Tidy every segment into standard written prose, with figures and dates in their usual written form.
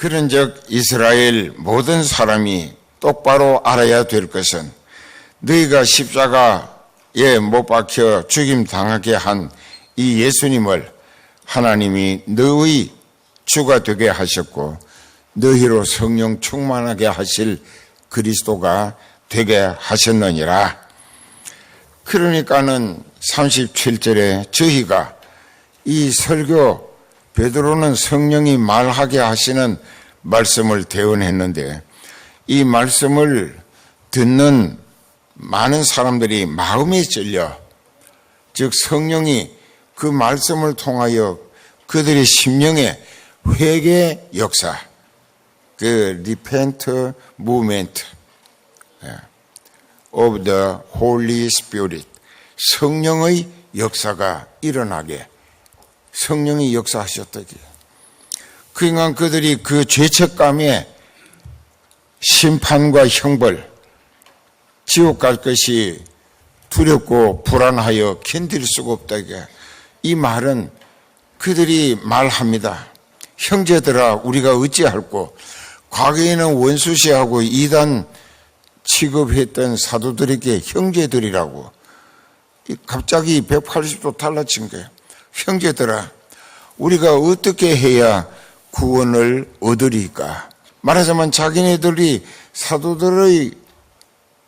그런즉 이스라엘 모든 사람이 똑바로 알아야 될 것은 너희가 십자가에 못 박혀 죽임 당하게 한 이 예수님을 하나님이 너희 주가 되게 하셨고 너희로 성령 충만하게 하실 그리스도가 되게 하셨느니라. 그러니까는 37절에 저희가 이 설교, 베드로는 성령이 말하게 하시는 말씀을 대언했는데 이 말씀을 듣는 많은 사람들이 마음에 찔려, 즉 성령이 그 말씀을 통하여 그들의 심령의 회개 역사, 그 repent movement of the Holy Spirit, 성령의 역사가 일어나게 성령이 역사하셨다기. 그러니까 그들이 그 죄책감에 심판과 형벌, 지옥 갈 것이 두렵고 불안하여 견딜 수가 없다게. 이 말은 그들이 말합니다. 형제들아, 우리가 어찌할꼬? 과거에는 원수시하고 이단 취급했던 사도들에게 형제들이라고 갑자기 180도 달라진 거예요. 형제들아, 우리가 어떻게 해야 구원을 얻으리까? 말하자면 자기네들이 사도들의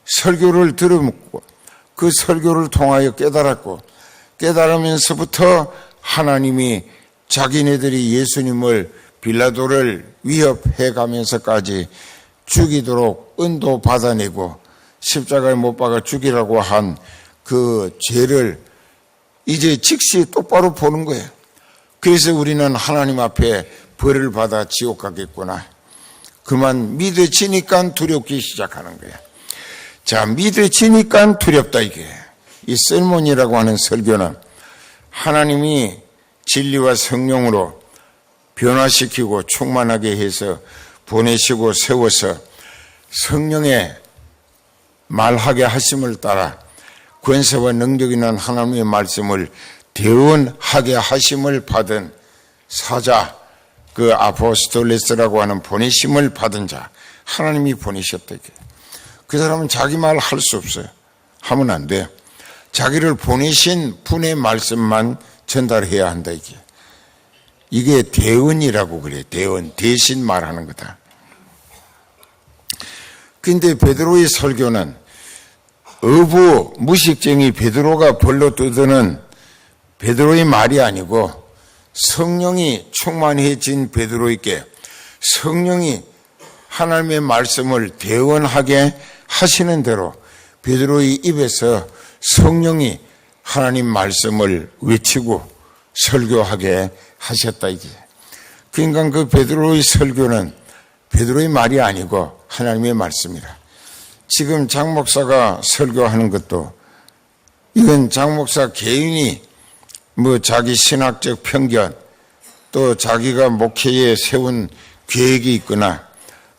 설교를 들었고 그 설교를 통하여 깨달았고 깨달으면서부터 하나님이 자기네들이 예수님을 빌라도를 위협해 가면서까지 죽이도록 은도 받아내고 십자가에 못 박아 죽이라고 한 그 죄를 이제 즉시 똑바로 보는 거예요. 그래서 우리는 하나님 앞에 벌을 받아 지옥 가겠구나. 그만 믿어지니까 두렵기 시작하는 거예요. 자, 믿어지니까 두렵다 이게. 이 sermon이라고 하는 설교는 하나님이 진리와 성령으로 변화시키고 충만하게 해서 보내시고 세워서 성령의 말하게 하심을 따라 권세와 능력 있는 하나님의 말씀을 대언하게 하심을 받은 사자, 그 아포스톨레스라고 하는 보내심을 받은 자, 하나님이 보내셨다. 그 사람은 자기 말 할 수 없어요. 하면 안 돼요. 자기를 보내신 분의 말씀만 전달해야 한다 이게. 이게 대언이라고 그래요. 대언, 대신 말하는 거다. 근데 베드로의 설교는 어부 무식쟁이 베드로가 벌로 떠드는 베드로의 말이 아니고 성령이 충만해진 베드로에게 성령이 하나님의 말씀을 대언하게 하시는 대로 베드로의 입에서 성령이 하나님 말씀을 외치고 설교하게 하셨다 이게. 그러니까 그 베드로의 설교는 베드로의 말이 아니고 하나님의 말씀이라. 지금 장 목사가 설교하는 것도 이건 장 목사 개인이 뭐 자기 신학적 편견 또 자기가 목회에 세운 계획이 있거나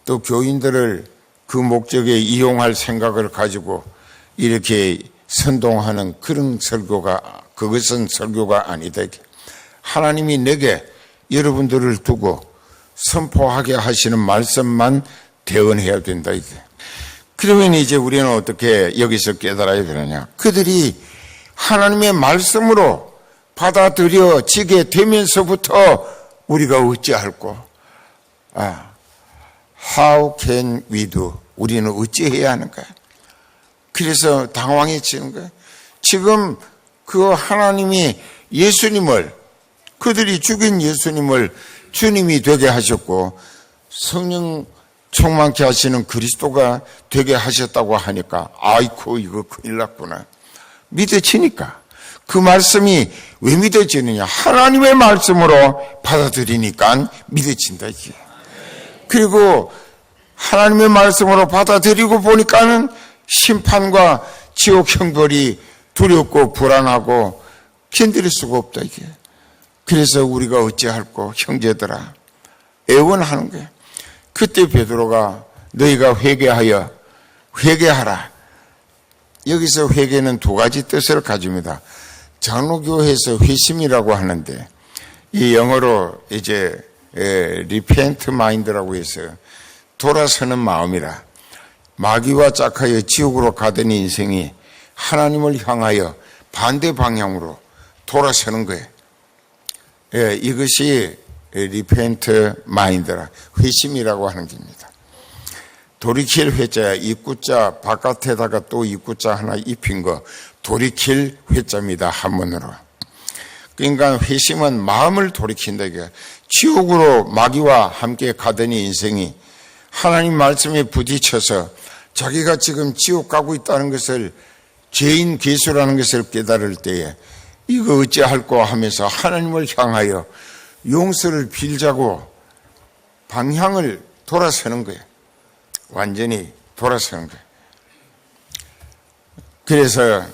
또 교인들을 그 목적에 이용할 생각을 가지고 이렇게 선동하는 그런 설교가, 그것은 설교가 아니다. 하나님이 내게 여러분들을 두고 선포하게 하시는 말씀만 대언해야 된다. 이게. 그러면 이제 우리는 어떻게 여기서 깨달아야 되느냐? 그들이 하나님의 말씀으로 받아들여지게 되면서부터 우리가 어찌할꼬? How can we do? 우리는 어찌해야 하는가? 그래서 당황해지는 거예요. 지금 그 하나님이 예수님을, 그들이 죽인 예수님을 주님이 되게 하셨고 성령 충만케 하시는 그리스도가 되게 하셨다고 하니까 아이고 이거 큰일 났구나. 믿어지니까. 그 말씀이 왜 믿어지느냐? 하나님의 말씀으로 받아들이니까 믿어진다 이게. 그리고 하나님의 말씀으로 받아들이고 보니까는 심판과 지옥 형벌이 두렵고 불안하고 견딜 수가 없다 이게. 그래서 우리가 어찌할꼬? 형제들아, 애원하는 거예요. 그때 베드로가 너희가 회개하라. 여기서 회개는 두 가지 뜻을 가집니다. 장로교회에서 회심이라고 하는데 이 영어로 이제 리펜트 마인드라고 해서 돌아서는 마음이라 마귀와 짝하여 지옥으로 가던 인생이 하나님을 향하여 반대 방향으로 돌아서는 거예요. 이것이 리펜트 마인드라 회심이라고 하는 겁니다. 돌이킬 회자야 입구자 바깥에다가 또 입구자 하나 입힌 거 돌이킬 회자입니다. 한문으로. 그러니까 회심은 마음을 돌이킨다. 지옥으로 마귀와 함께 가던 인생이 하나님 말씀에 부딪혀서 자기가 지금 지옥 가고 있다는 것을 죄인 괴수라는 것을 깨달을 때에 이거 어찌할꼬 하면서 하나님을 향하여 용서를 빌자고 방향을 돌아서는 거예요. 완전히 돌아서는 거예요. 그래서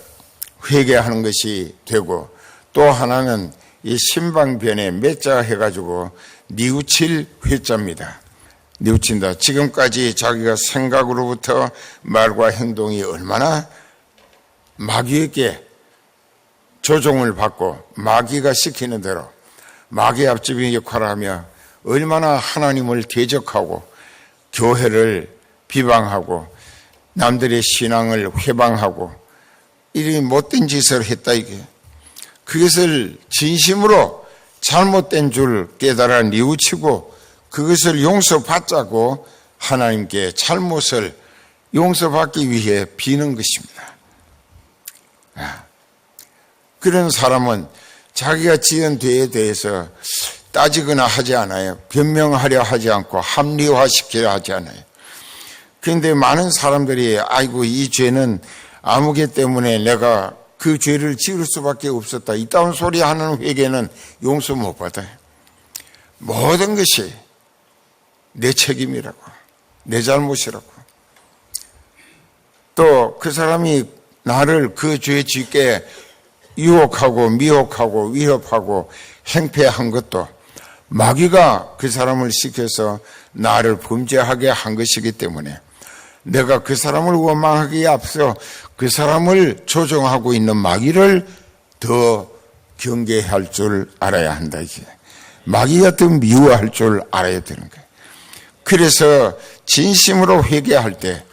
회개하는 것이 되고 또 하나는 이 신방변에 맺자 해가지고 뉘우칠 회자입니다. 뉘우친다. 지금까지 자기가 생각으로부터 말과 행동이 얼마나 마귀에게 조종을 받고 마귀가 시키는 대로 마귀 앞집의 역할을 하며 얼마나 하나님을 대적하고 교회를 비방하고 남들의 신앙을 회방하고 이런 못된 짓을 했다 이게. 그것을 진심으로 잘못된 줄 깨달아 뉘우치고 그것을 용서받자고 하나님께 잘못을 용서받기 위해 비는 것입니다. 그런 사람은 자기가 지은 죄에 대해서 따지거나 하지 않아요. 변명하려 하지 않고 합리화시키려 하지 않아요. 그런데 많은 사람들이 아이고 이 죄는 아무개 때문에 내가 그 죄를 지을 수밖에 없었다. 이따운 소리 하는 회개는 용서 못 받아요. 모든 것이 내 책임이라고, 내 잘못이라고. 또 그 사람이 나를 그 죄 짓게 유혹하고 미혹하고 위협하고 행패한 것도 마귀가 그 사람을 시켜서 나를 범죄하게 한 것이기 때문에 내가 그 사람을 원망하기에 앞서 그 사람을 조종하고 있는 마귀를 더 경계할 줄 알아야 한다. 이게 마귀가 더 미워할 줄 알아야 되는 거예요. 그래서 진심으로 회개할 때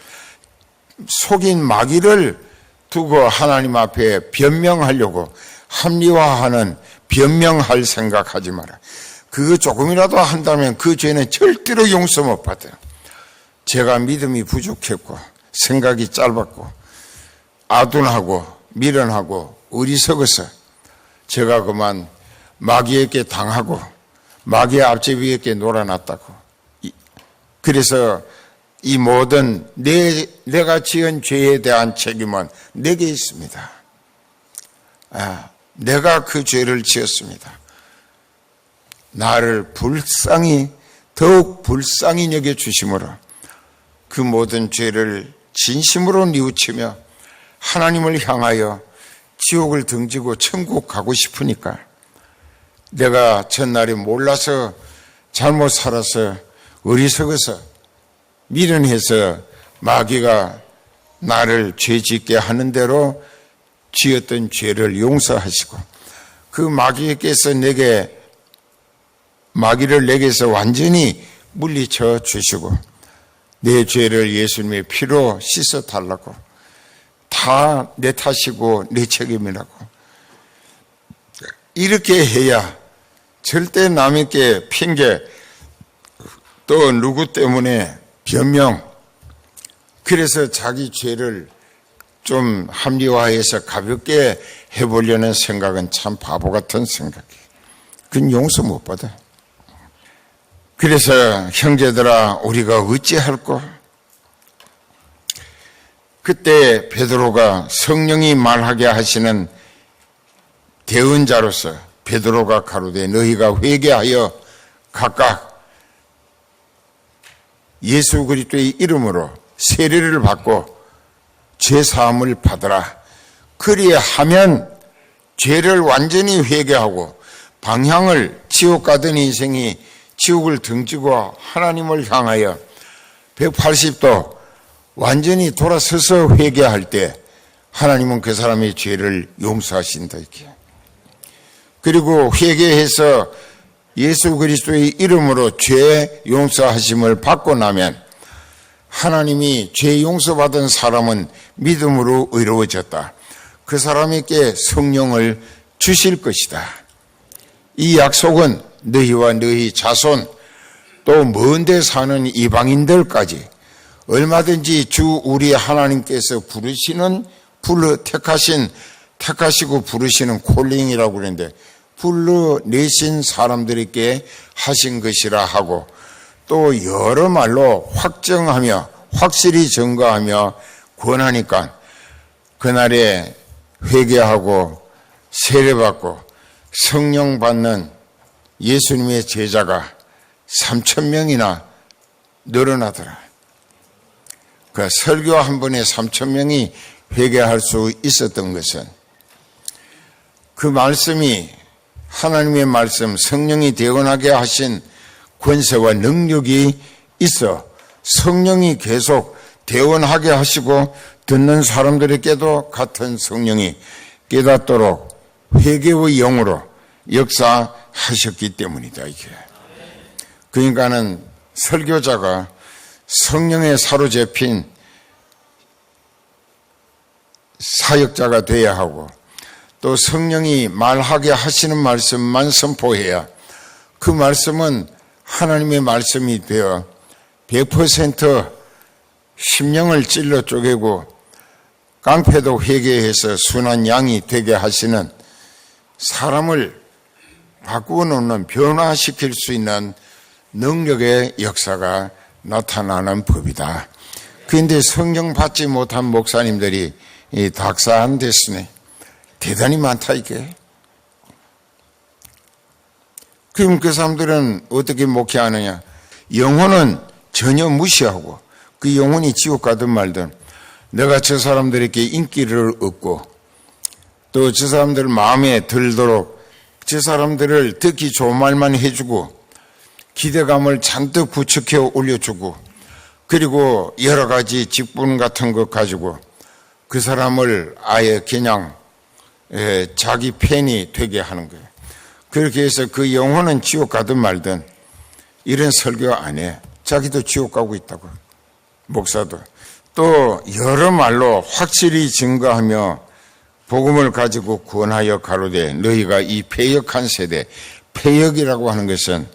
속인 마귀를 두고 하나님 앞에 변명하려고 합리화하는 변명할 생각하지 마라. 그거 조금이라도 한다면 그 죄는 절대로 용서 못 받아요. 제가 믿음이 부족했고 생각이 짧았고 아둔하고 미련하고 어리석어서 제가 그만 마귀에게 당하고 마귀의 앞제비에게 놀아났다고. 그래서 이 모든 내가 지은 죄에 대한 책임은 내게 있습니다. 내가 그 죄를 지었습니다. 나를 더욱 불쌍히 여겨주심으로 그 모든 죄를 진심으로 뉘우치며 하나님을 향하여 지옥을 등지고 천국 가고 싶으니까 내가 전날에 몰라서 잘못 살아서 어리석어서 미련해서 마귀가 나를 죄짓게 하는 대로 지었던 죄를 용서하시고 그 마귀께서 마귀를 내게서 완전히 물리쳐 주시고 내 죄를 예수님의 피로 씻어 달라고 다 내 탓이고 내 책임이라고 이렇게 해야 절대 남에게 핑계 또 누구 때문에 변명 그래서 자기 죄를 좀 합리화해서 가볍게 해보려는 생각은 참 바보 같은 생각이에요. 그건 용서 못 받아. 그래서 형제들아 우리가 어찌할꼬? 그때 베드로가 성령이 말하게 하시는 대언자로서 베드로가 가로되 너희가 회개하여 각각 예수 그리스도의 이름으로 세례를 받고 죄사함을 받으라. 그리하면 죄를 완전히 회개하고 방향을 지옥 가던 인생이 지옥을 등지고 하나님을 향하여 180도 완전히 돌아서서 회개할 때 하나님은 그 사람의 죄를 용서하신다. 이렇게. 그리고 회개해서 예수 그리스도의 이름으로 죄 용서하심을 받고 나면 하나님이 죄 용서받은 사람은 믿음으로 의로워졌다. 그 사람에게 성령을 주실 것이다. 이 약속은 너희와 너희 자손 또 먼데 사는 이방인들까지 얼마든지 주 우리 하나님께서 택하시고 부르시는 콜링이라고 그러는데 불러내신 사람들에게 하신 것이라 하고 또 여러 말로 확정하며 확실히 증거하며 권하니까 그날에 회개하고 세례받고 성령 받는 예수님의 제자가 3,000명이나 늘어나더라. 그 설교 한 번에 3,000명이 회개할 수 있었던 것은 그 말씀이 하나님의 말씀, 성령이 대언하게 하신 권세와 능력이 있어 성령이 계속 대언하게 하시고 듣는 사람들에게도 같은 성령이 깨닫도록 회개의 영으로 역사하셨기 때문이다. 이게. 그러니까는 설교자가 성령에 사로잡힌 사역자가 되어야 하고 또 성령이 말하게 하시는 말씀만 선포해야 그 말씀은 하나님의 말씀이 되어 100% 심령을 찔러 쪼개고 깡패도 회개해서 순한 양이 되게 하시는 사람을 바꾸어 놓는 변화시킬 수 있는 능력의 역사가 나타나는 법이다. 그런데 성령 받지 못한 목사님들이 이 닥사한 데스네. 대단히 많다 이게. 그럼 그 사람들은 어떻게 목회하느냐. 영혼은 전혀 무시하고 그 영혼이 지옥 가든 말든 내가 저 사람들에게 인기를 얻고 또 저 사람들 마음에 들도록 저 사람들을 듣기 좋은 말만 해주고 기대감을 잔뜩 부추겨 올려주고 그리고 여러 가지 직분 같은 것 가지고 그 사람을 아예 그냥 자기 팬이 되게 하는 거예요. 그렇게 해서 그 영혼은 지옥 가든 말든 이런 설교 안 해. 자기도 지옥 가고 있다고. 목사도. 또 여러 말로 확실히 증거하며 복음을 가지고 권하여 가로되 너희가 이 패역한 세대, 패역이라고 하는 것은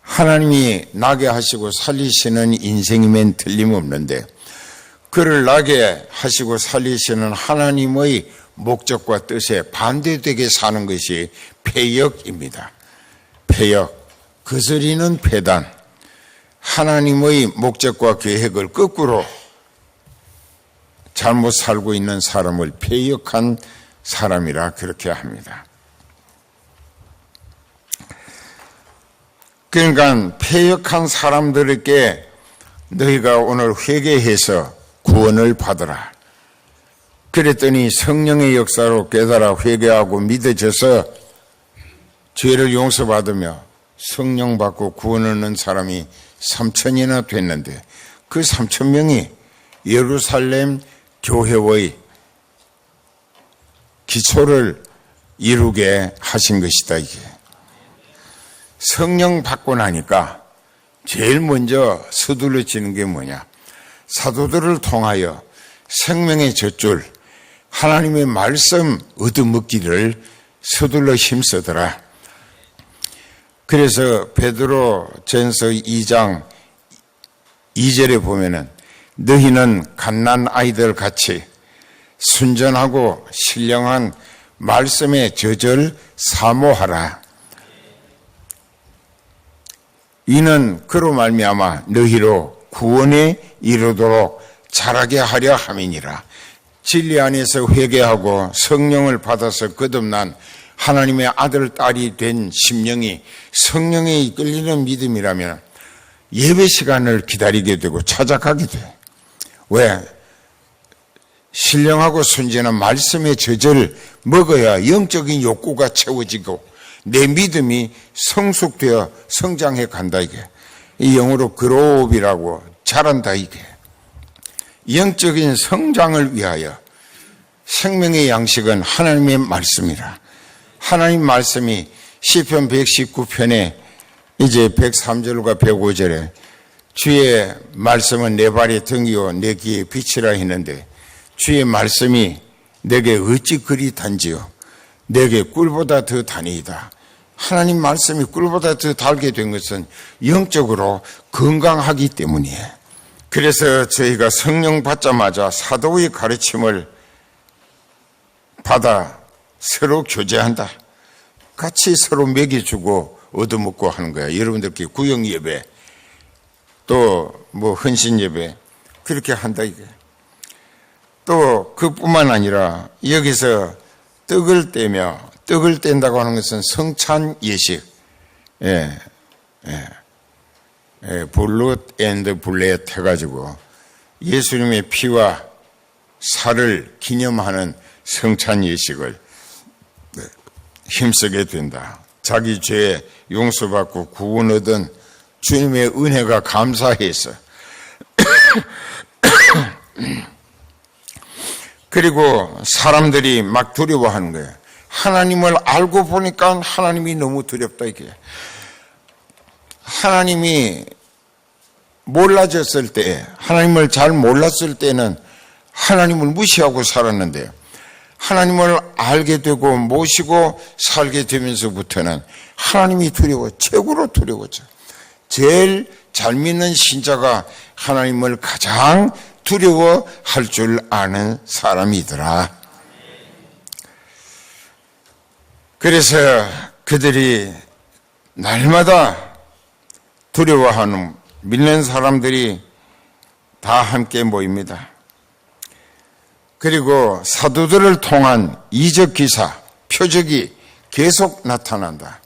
하나님이 나게 하시고 살리시는 인생이면 틀림없는데 그를 나게 하시고 살리시는 하나님의 목적과 뜻에 반대되게 사는 것이 패역입니다. 패역, 거스리는 패단, 하나님의 목적과 계획을 거꾸로 잘못 살고 있는 사람을 패역한 사람이라 그렇게 합니다. 그러니까 패역한 사람들에게 너희가 오늘 회개해서 구원을 받으라. 그랬더니 성령의 역사로 깨달아 회개하고 믿어져서 죄를 용서받으며 성령 받고 구원을 얻는 사람이 3,000이나 됐는데 그 3,000명이 예루살렘 교회의 기초를 이루게 하신 것이다. 이게. 성령 받고 나니까 제일 먼저 서둘러지는 게 뭐냐. 사도들을 통하여 생명의 젖줄 하나님의 말씀 얻어먹기를 서둘러 힘쓰더라. 그래서 베드로 전서 2장 2절에 보면은 너희는 갓난 아이들 같이 순전하고 신령한 말씀의 젖을 사모하라. 이는 그로 말미암아 너희로 구원에 이르도록 자라게 하려 함이니라. 진리 안에서 회개하고 성령을 받아서 거듭난 하나님의 아들, 딸이 된 심령이 성령에 이끌리는 믿음이라면 예배 시간을 기다리게 되고 찾아가게 돼. 왜? 신령하고 순전한 말씀의 젖을 먹어야 영적인 욕구가 채워지고 내 믿음이 성숙되어 성장해 간다 이게. 이 영어로 그로업이라고 자란다 이게. 영적인 성장을 위하여 생명의 양식은 하나님의 말씀이라. 하나님 말씀이 시편 119편에 이제 103절과 105절에 주의 말씀은 내 발의 등이요 내 귀의 빛이라 했는데 주의 말씀이 내게 어찌 그리 단지요 내게 꿀보다 더 다니이다. 하나님 말씀이 꿀보다 더 달게 된 것은 영적으로 건강하기 때문이에요. 그래서 저희가 성령 받자마자 사도의 가르침을 받아 서로 교제한다. 같이 서로 먹여주고 얻어먹고 하는 거야. 여러분들끼리 구역예배 또 뭐 헌신예배 그렇게 한다 이게. 또 그뿐만 아니라 여기서 떡을 뗀다고 하는 것은 성찬 예식. 블루 앤드 블렛 해가지고 예수님의 피와 살을 기념하는 성찬 예식을 힘쓰게 된다. 자기 죄 용서받고 구원 얻은 주님의 은혜가 감사해서 그리고 사람들이 막 두려워하는 거예요. 하나님을 알고 보니까 하나님이 너무 두렵다 이게. 하나님이 몰라졌을 때, 하나님을 잘 몰랐을 때는 하나님을 무시하고 살았는데 하나님을 알게 되고 모시고 살게 되면서부터는 하나님이 두려워, 최고로 두려워져. 제일 잘 믿는 신자가 하나님을 가장 두려워할 줄 아는 사람이더라. 그래서 그들이 날마다 두려워하는 믿는 사람들이 다 함께 모입니다. 그리고 사도들을 통한 이적 기사, 표적이 계속 나타난다.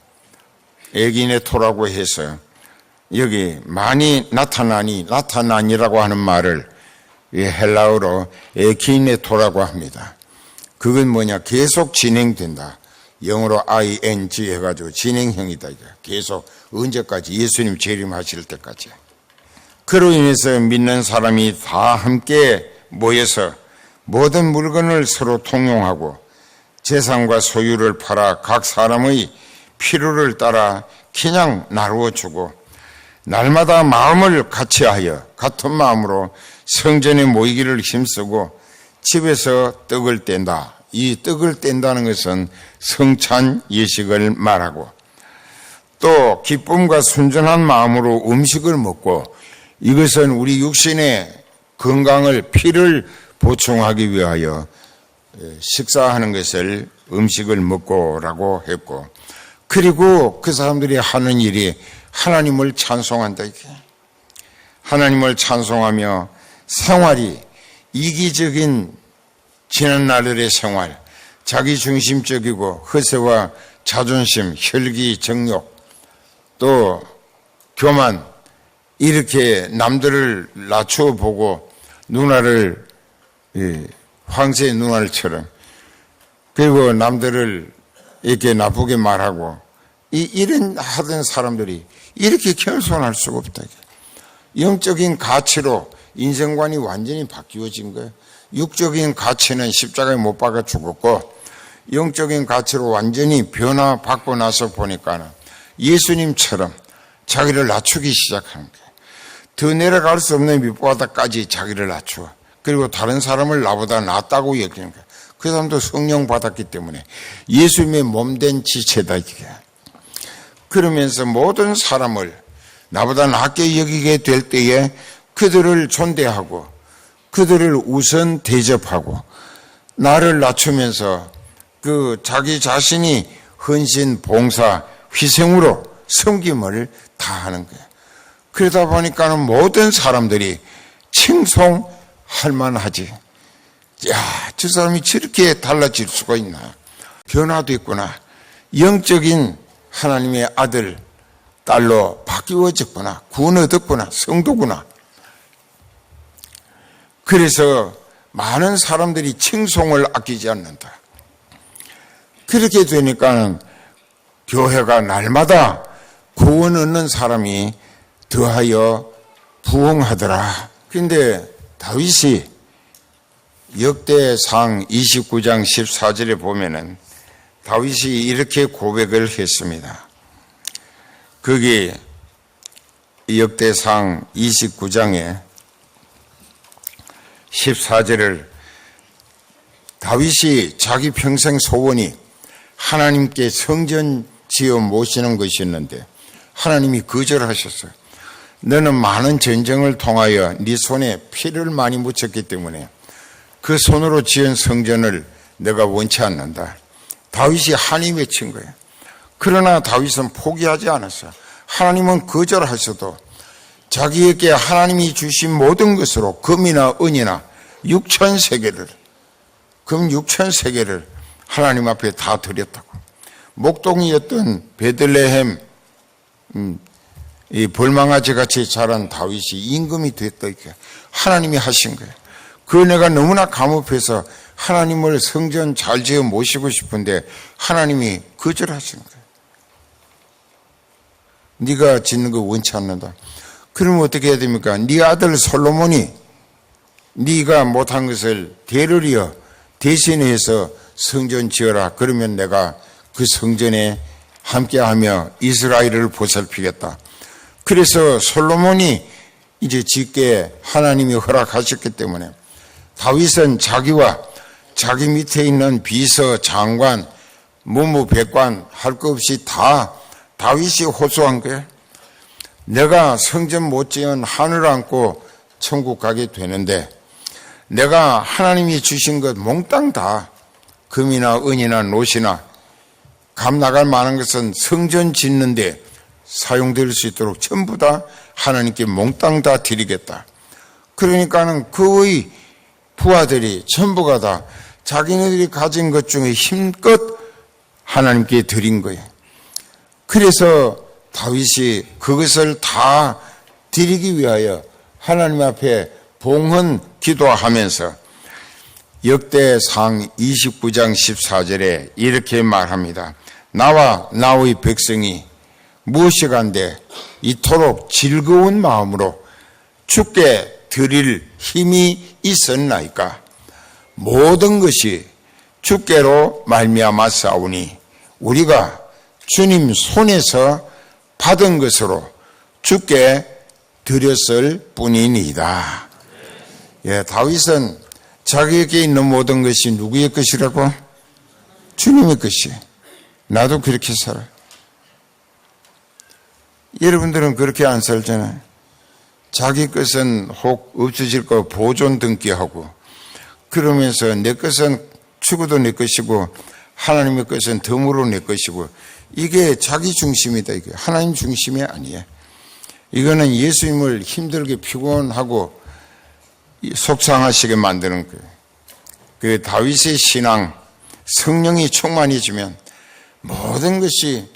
에기네토라고 해서 여기 많이 나타나니라고 하는 말을 헬라어로 에기네토라고 합니다. 그건 뭐냐? 계속 진행된다. 영어로 ing 해가지고 진행형이다. 계속 언제까지? 예수님 재림하실 때까지. 그로 인해서 믿는 사람이 다 함께 모여서 모든 물건을 서로 통용하고 재산과 소유를 팔아 각 사람의 필요를 따라 그냥 나누어 주고 날마다 마음을 같이하여 같은 마음으로 성전에 모이기를 힘쓰고 집에서 떡을 뗀다. 이 떡을 뗀다는 것은 성찬 예식을 말하고 또 기쁨과 순전한 마음으로 음식을 먹고 이것은 우리 육신의 건강을 피를 보충하기 위하여 식사하는 것을 음식을 먹고라고 했고 그리고 그 사람들이 하는 일이 하나님을 찬송한다 이게. 하나님을 찬송하며 생활이 이기적인 지난 날들의 생활, 자기중심적이고 허세와 자존심, 혈기, 정욕, 또 교만 이렇게 남들을 낮춰 보고 누나를 황새의 누나처럼 그리고 남들을 이렇게 나쁘게 말하고 이런 하던 사람들이 이렇게 겸손할 수가 없다. 영적인 가치로 인생관이 완전히 바뀌어진 거예요. 육적인 가치는 십자가에 못 박아 죽었고 영적인 가치로 완전히 변화받고 나서 보니까는 예수님처럼 자기를 낮추기 시작하는 거예요. 더 내려갈 수 없는 밑바닥까지 자기를 낮추어. 그리고 다른 사람을 나보다 낫다고 여기는 거예요. 그 사람도 성령 받았기 때문에 예수님의 몸된 지체다 이게. 그러면서 모든 사람을 나보다 낫게 여기게 될 때에 그들을 존대하고 그들을 우선 대접하고 나를 낮추면서 그 자기 자신이 헌신, 봉사, 희생으로 섬김을 다하는 거예요. 그러다 보니까는 모든 사람들이 칭송할 만하지. 야, 저 사람이 저렇게 달라질 수가 있나? 변화됐구나. 영적인 하나님의 아들, 딸로 바뀌어졌구나. 구원 얻었구나. 성도구나. 그래서 많은 사람들이 칭송을 아끼지 않는다. 그렇게 되니까는 교회가 날마다 구원 얻는 사람이 더하여 부흥하더라. 그런데 다윗이 역대상 29장 14절에 보면은 다윗이 이렇게 고백을 했습니다. 거기 역대상 29장에 14절을 다윗이 자기 평생 소원이 하나님께 성전 지어 모시는 것이었는데 하나님이 거절하셨어요. 너는 많은 전쟁을 통하여 네 손에 피를 많이 묻혔기 때문에 그 손으로 지은 성전을 내가 원치 않는다. 다윗이 한이 맺힌 거예요. 그러나 다윗은 포기하지 않았어요. 하나님은 거절하셔도 자기에게 하나님이 주신 모든 것으로 금이나 은이나 6,000세계를 금 6,000세계를 하나님 앞에 다 드렸다고. 목동이었던 베들레헴 이 벌망아지 같이 자란 다윗이 임금이 됐다 이렇게 하나님이 하신 거예요. 그 은혜가 너무나 감업해서 하나님을 성전 잘 지어 모시고 싶은데 하나님이 거절하신 거예요. 네가 짓는 거 원치 않는다. 그러면 어떻게 해야 됩니까? 네 아들 솔로몬이 네가 못한 것을 대를 이어 대신해서 성전 지어라. 그러면 내가 그 성전에 함께하며 이스라엘을 보살피겠다. 그래서 솔로몬이 이제 짓게 하나님이 허락하셨기 때문에 다윗은 자기와 자기 밑에 있는 비서, 장관, 무무백관 할 것 없이 다 다윗이 호소한 거예요. 내가 성전 못 지은 하늘 안고 천국 가게 되는데 내가 하나님이 주신 것 몽땅 다 금이나 은이나 노시나 값 나갈 만한 것은 성전 짓는데 사용될 수 있도록 전부 다 하나님께 몽땅 다 드리겠다. 그러니까는 그의 부하들이 전부가 다 자기네들이 가진 것 중에 힘껏 하나님께 드린 거예요. 그래서 다윗이 그것을 다 드리기 위하여 하나님 앞에 봉헌 기도하면서 역대상 29장 14절에 이렇게 말합니다. 나와 나의 백성이 무엇이간데 이토록 즐거운 마음으로 주께 드릴 힘이 있었나이까. 모든 것이 주께로 말미암아 싸우니 우리가 주님 손에서 받은 것으로 주께 드렸을 뿐이니이다. 예, 다윗은 자기에게 있는 모든 것이 누구의 것이라고? 주님의 것이. 나도 그렇게 살아요. 여러분들은 그렇게 안 살잖아요. 자기 것은 혹 없어질 거 보존 등기하고 그러면서 내 것은 죽어도 내 것이고 하나님의 것은 덤으로 내 것이고 이게 자기 중심이다. 이게 하나님 중심이 아니에요. 이거는 예수님을 힘들게 피곤하고 속상하시게 만드는 거예요. 그 다윗의 신앙, 성령이 충만해지면 모든 것이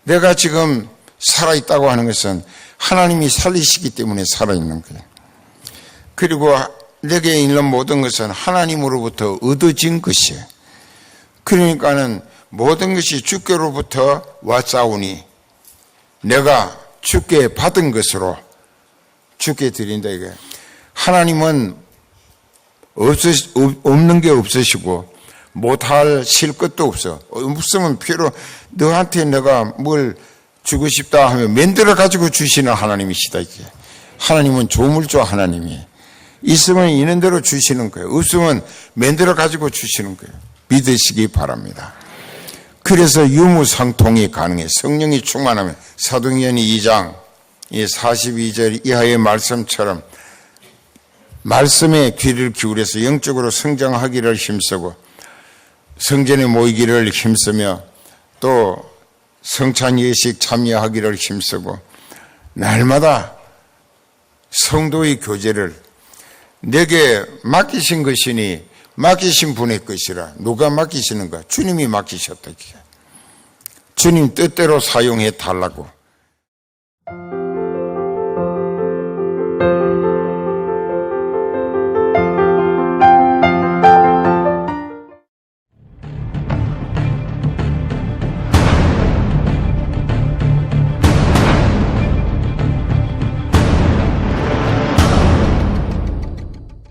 내가 지금 살아있다고 하는 것은 하나님이 살리시기 때문에 살아있는 거예요. 그리고 내게 있는 모든 것은 하나님으로부터 얻어진 것이에요. 그러니까는 모든 것이 주께로부터 왔사오니 내가 주께 받은 것으로 주께 드린다 이게. 하나님은 없는 게 없으시고 못할 실 것도 없어. 없으면 필요 너한테 내가 뭘 주고 싶다 하면 만들어 가지고 주시는 하나님이시다 이게. 하나님은 조물주 하나님이 있으면 있는 대로 주시는 거예요. 없으면 만들어 가지고 주시는 거예요. 믿으시기 바랍니다. 그래서 유무상통이 가능해. 성령이 충만하면 사도행전 2장 42절 이하의 말씀처럼 말씀에 귀를 기울여서 영적으로 성장하기를 힘쓰고 성전에 모이기를 힘쓰며 또 성찬 예식 참여하기를 힘쓰고 날마다 성도의 교제를 내게 맡기신 것이니 맡기신 분의 것이라. 누가 맡기시는가? 주님이 맡기셨다. 주님 뜻대로 사용해 달라고.